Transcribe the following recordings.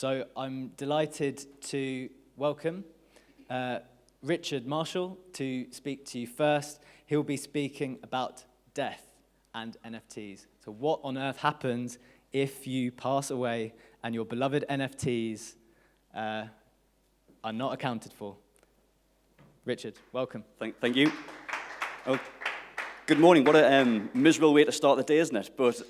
So I'm delighted to welcome Richard Marshall to speak to you first. He'll be speaking about death and NFTs. So what on earth happens if you pass away and your beloved NFTs are not accounted for? Richard, welcome. Thank you. Oh, good morning. What a miserable way to start the day, isn't it? But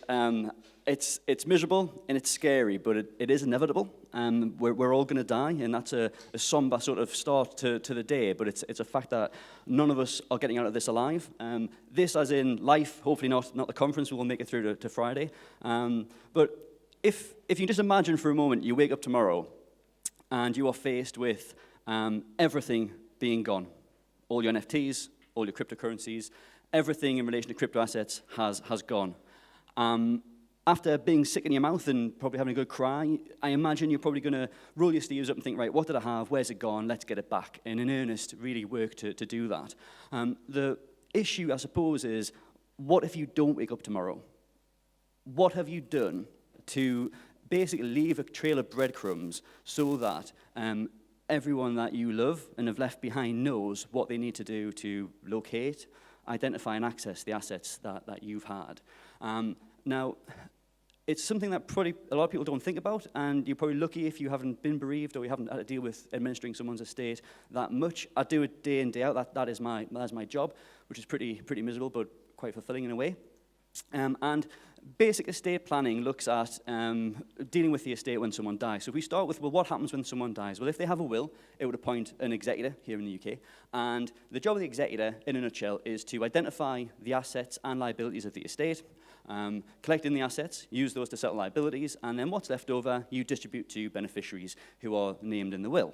it's miserable and it's scary, but it is inevitable. We're all going to die, and that's a somber sort of start to the day. But it's a fact that none of us are getting out of this alive. This, as in life, hopefully not the conference. We will make it through to Friday. But if you just imagine for a moment, you wake up tomorrow, and you are faced with everything being gone. All your NFTs, all your cryptocurrencies, everything in relation to crypto assets has gone. After being sick in your mouth and probably having a good cry, I imagine you're probably going to roll your sleeves up and think, right, what did I have? Where's it gone? Let's get it back. And in earnest, really work to do that. The issue, I suppose, is what if you don't wake up tomorrow? What have you done to basically leave a trail of breadcrumbs so that everyone that you love and have left behind knows what they need to do to locate, identify, and access the assets that you've had? Now, it's something that probably a lot of people don't think about, and you're probably lucky if you haven't been bereaved or you haven't had to deal with administering someone's estate that much. I do it day in, day out. That is my job, which is pretty miserable, but quite fulfilling in a way. And basic estate planning looks at dealing with the estate when someone dies. So if we start with, well, what happens when someone dies? Well, if they have a will, it would appoint an executor here in the UK. And the job of the executor, in a nutshell, is to identify the assets and liabilities of the estate, collect in the assets, use those to settle liabilities, and then what's left over, you distribute to beneficiaries who are named in the will.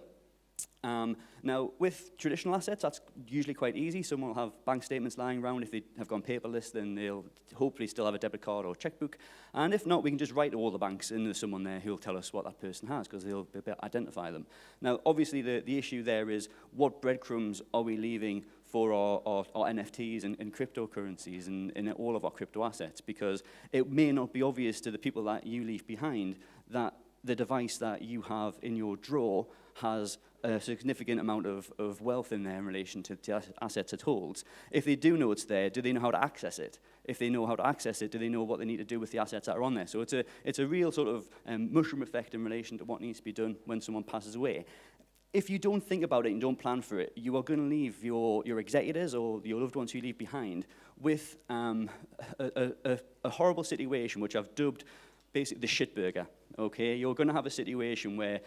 Now, with traditional assets, that's usually quite easy. Someone will have bank statements lying around. If they have gone paperless, then they'll hopefully still have a debit card or checkbook. And if not, we can just write all the banks, and there's someone there who will tell us what that person has, because they'll be able to identify them. Now, obviously, the issue there is what breadcrumbs are we leaving for our NFTs and cryptocurrencies and all of our crypto assets, because it may not be obvious to the people that you leave behind that the device that you have in your drawer has a significant amount of wealth in there in relation to the assets it holds. If they do know it's there, do they know how to access it? If they know how to access it, do they know what they need to do with the assets that are on there? So it's a real sort of mushroom effect in relation to what needs to be done when someone passes away. If you don't think about it and don't plan for it, you are going to leave your executors or your loved ones who you leave behind with a horrible situation, which I've dubbed basically the shitburger. Okay, you're going to have a situation where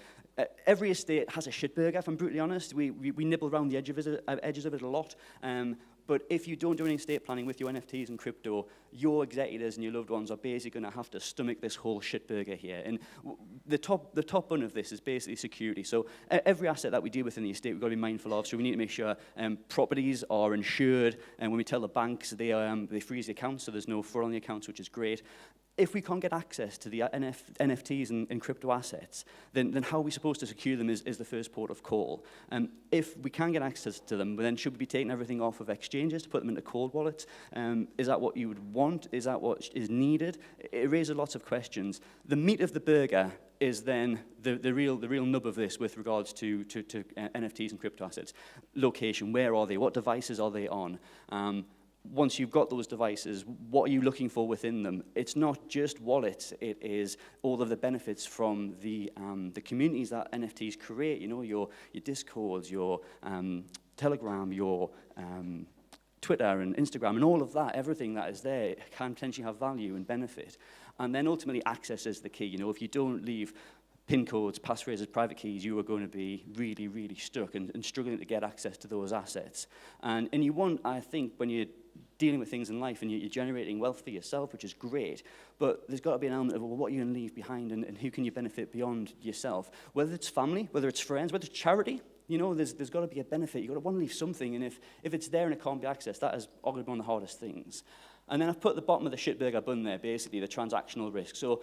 every estate has a shitburger, if I'm brutally honest. We nibble around the edges of it a lot. But if you don't do any estate planning with your NFTs and crypto, your executors and your loved ones are basically going to have to stomach this whole shitburger here. And the top bun of this is basically security. So every asset that we deal with in the estate, we've got to be mindful of. So we need to make sure properties are insured. And when we tell the banks, they freeze the accounts, so there's no fraud on the accounts, which is great. If we can't get access to the NFTs and crypto assets, then how are we supposed to secure them is the first port of call. If we can get access to them, then should we be taking everything off of exchanges to put them into cold wallets? Is that what you would want? Is that what is needed? It raises lots of questions. The meat of the burger is then the real nub of this with regards to NFTs and crypto assets. Location, where are they? What devices are they on? Once you've got those devices, what are you looking for within them? It's not just wallets, it is all of the benefits from the communities that NFTs create, you know, your Discords, your Telegram, your Twitter and Instagram, and all of that, everything that is there can potentially have value and benefit. And then ultimately access is the key. You know, if you don't leave PIN codes, passphrases, private keys, you are going to be really, really stuck and struggling to get access to those assets. And you want, I think, when you're dealing with things in life and you're generating wealth for yourself, which is great, but there's got to be an element of, well, what are you going to leave behind and who can you benefit beyond yourself? Whether it's family, whether it's friends, whether it's charity, you know, there's got to be a benefit. You've got to want to leave something, and if it's there and it can't be accessed, that is arguably one of the hardest things. And then I've put at the bottom of the shitburger bun there, basically, the transactional risk. So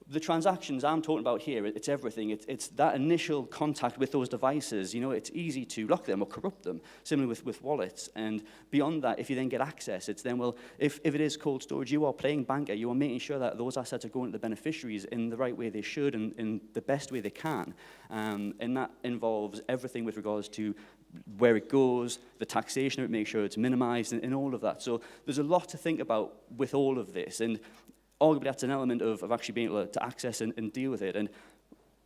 The transactions I'm talking about here, it's everything. It's that initial contact with those devices. It's easy to lock them or corrupt them, similarly with wallets. And beyond that, if you then get access, it's then, well, if it is cold storage, you are playing banker. You are making sure that those assets are going to the beneficiaries in the right way they should and in the best way they can. And that involves everything with regards to where it goes, the taxation of it, make sure it's minimized, and all of that. So there's a lot to think about with all of this. And arguably, that's an element of actually being able to access and deal with it. And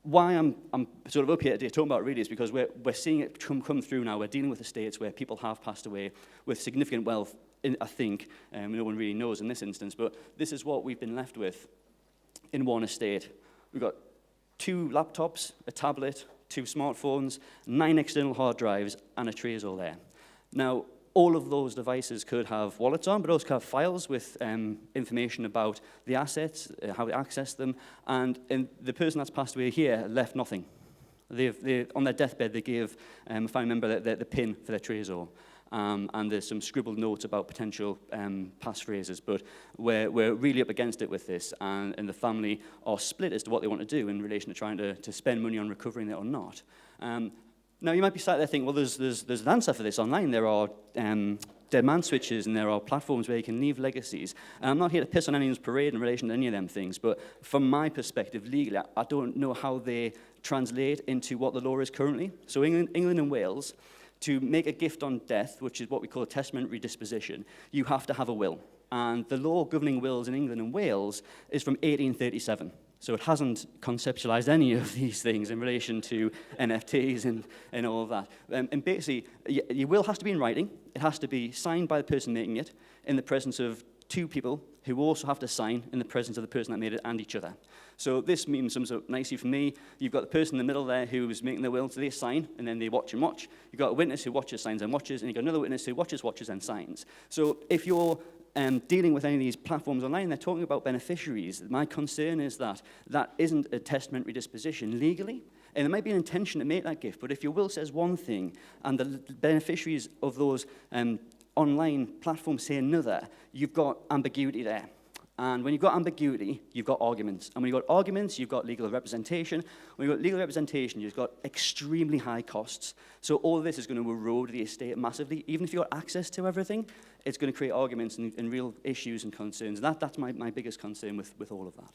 why I'm sort of up here today talking about it really is because we're seeing it come through now. We're dealing with estates where people have passed away with significant wealth, I think. No one really knows in this instance, but this is what we've been left with in one estate. We've got 2 laptops, a tablet, 2 smartphones, 9 external hard drives, and a Trezor there. Now, all of those devices could have wallets on, but also could have files with information about the assets, how to access them, and the person that's passed away here left nothing. On their deathbed, they gave, if I remember, the PIN for their Trezor. And there's some scribbled notes about potential passphrases, but we're really up against it with this, and the family are split as to what they want to do in relation to trying to spend money on recovering it or not. Now, you might be sat there thinking, well, there's an answer for this online. There are dead man switches, and there are platforms where you can leave legacies. And I'm not here to piss on anyone's parade in relation to any of them things, but from my perspective, legally, I don't know how they translate into what the law is currently. So England and Wales, to make a gift on death, which is what we call a testamentary disposition, you have to have a will. And the law governing wills in England and Wales is from 1837. So it hasn't conceptualized any of these things in relation to NFTs and all of that. And basically, your will has to be in writing. It has to be signed by the person making it in the presence of 2 people who also have to sign in the presence of the person that made it and each other. So this sums up nicely for me. You've got the person in the middle there who's making the will, so they sign, and then they watch and watch. You've got a witness who watches, signs, and watches, and you've got another witness who watches, and signs. So if you're dealing with any of these platforms online, they're talking about beneficiaries. My concern is that that isn't a testamentary disposition legally, and there might be an intention to make that gift, but if your will says one thing, and the beneficiaries of those online platforms say another, you've got ambiguity there. And when you've got ambiguity, you've got arguments. And when you've got arguments, you've got legal representation. When you've got legal representation, you've got extremely high costs. So all of this is going to erode the estate massively. Even if you've got access to everything, it's going to create arguments and real issues and concerns. And that's my biggest concern with all of that.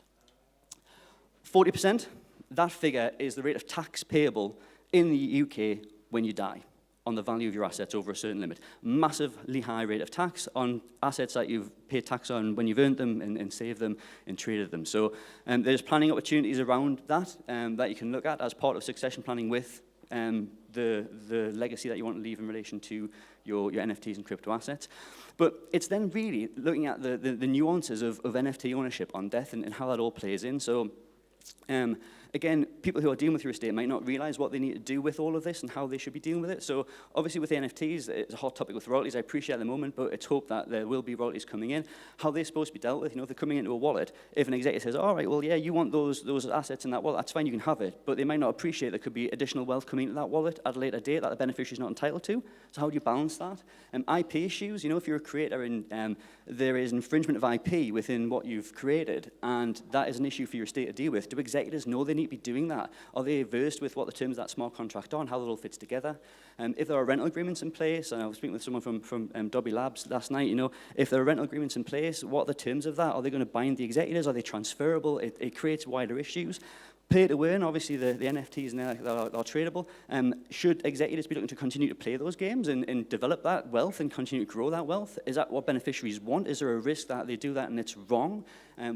40%, that figure is the rate of tax payable in the UK when you die on the value of your assets over a certain limit. Massively high rate of tax on assets that you've paid tax on when you've earned them and saved them and traded them. So there's planning opportunities around that that you can look at as part of succession planning with the legacy that you want to leave in relation to your NFTs and crypto assets. But it's then really looking at the nuances of NFT ownership on death and how that all plays in. So again, people who are dealing with your estate might not realize what they need to do with all of this and how they should be dealing with it. So obviously with the NFTs, it's a hot topic with royalties. I appreciate at the moment, but it's hoped that there will be royalties coming in. How they're supposed to be dealt with, if they're coming into a wallet, if an executive says, all right, well, yeah, you want those assets in that wallet, that's fine, you can have it. But they might not appreciate there could be additional wealth coming into that wallet at a later date that the beneficiary is not entitled to. So how do you balance that? IP issues, if you're a creator and there is infringement of IP within what you've created, and that is an issue for your estate to deal with, do executors know they need to be doing that? Are they versed with what the terms of that smart contract are and how that all fits together? If there are rental agreements in place, and I was speaking with someone from Dobby Labs last night, if there are rental agreements in place, what are the terms of that? Are they going to bind the executors? Are they transferable? It creates wider issues. Pay to earn, obviously the NFTs and that are tradable. Should executors be looking to continue to play those games and develop that wealth and continue to grow that wealth? Is that what beneficiaries want? Is there a risk that they do that and it's wrong?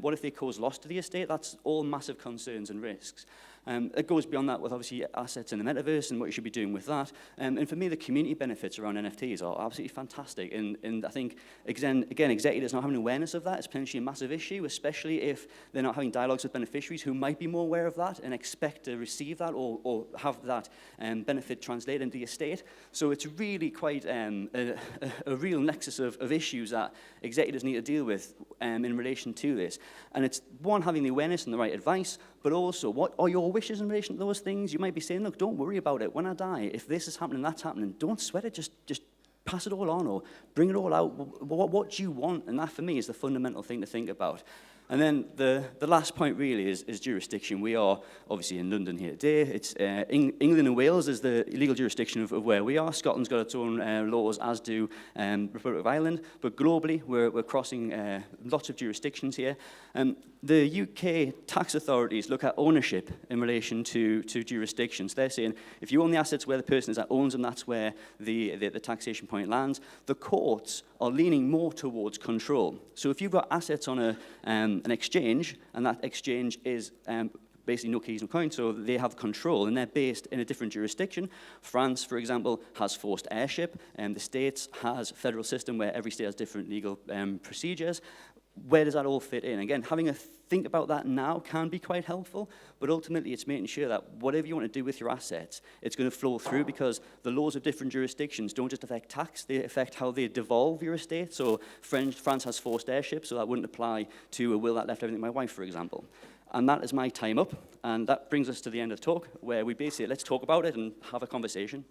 What if they cause loss to the estate? That's all massive concerns and risks. It goes beyond that with obviously assets in the metaverse and what you should be doing with that. And for me, the community benefits around NFTs are absolutely fantastic. And I think, again, executors not having awareness of that is potentially a massive issue, especially if they're not having dialogues with beneficiaries who might be more aware of that and expect to receive that or have that benefit translated into the estate. So it's really quite a real nexus of issues that executors need to deal with in relation to this. And it's, one, having the awareness and the right advice, but also, what are your wishes in relation to those things? You might be saying, look, don't worry about it. When I die, if this is happening, that's happening, don't sweat it, just pass it all on or bring it all out. What do you want? And that, for me, is the fundamental thing to think about. And then the last point really is jurisdiction. We are obviously in London here today. It's England and Wales is the legal jurisdiction of where we are. Scotland's got its own laws, as do Republic of Ireland. But globally, we're crossing lots of jurisdictions here. The UK tax authorities look at ownership in relation to jurisdictions. They're saying if you own the assets where the person is that owns them, that's where the taxation point lands. The courts are leaning more towards control. So if you've got assets on an exchange, and that exchange is basically no keys, no coin, so they have control, and they're based in a different jurisdiction. France, for example, has forced heirship, and the States has a federal system where every state has different legal procedures. Where does that all fit in? Again, having a think about that now can be quite helpful, but ultimately it's making sure that whatever you want to do with your assets, it's going to flow through, because the laws of different jurisdictions don't just affect tax, they affect how they devolve your estate. So France has forced heirship, so that wouldn't apply to a will that left everything to my wife, for example. And that is my time up, and that brings us to the end of the talk, where we basically, let's talk about it and have a conversation.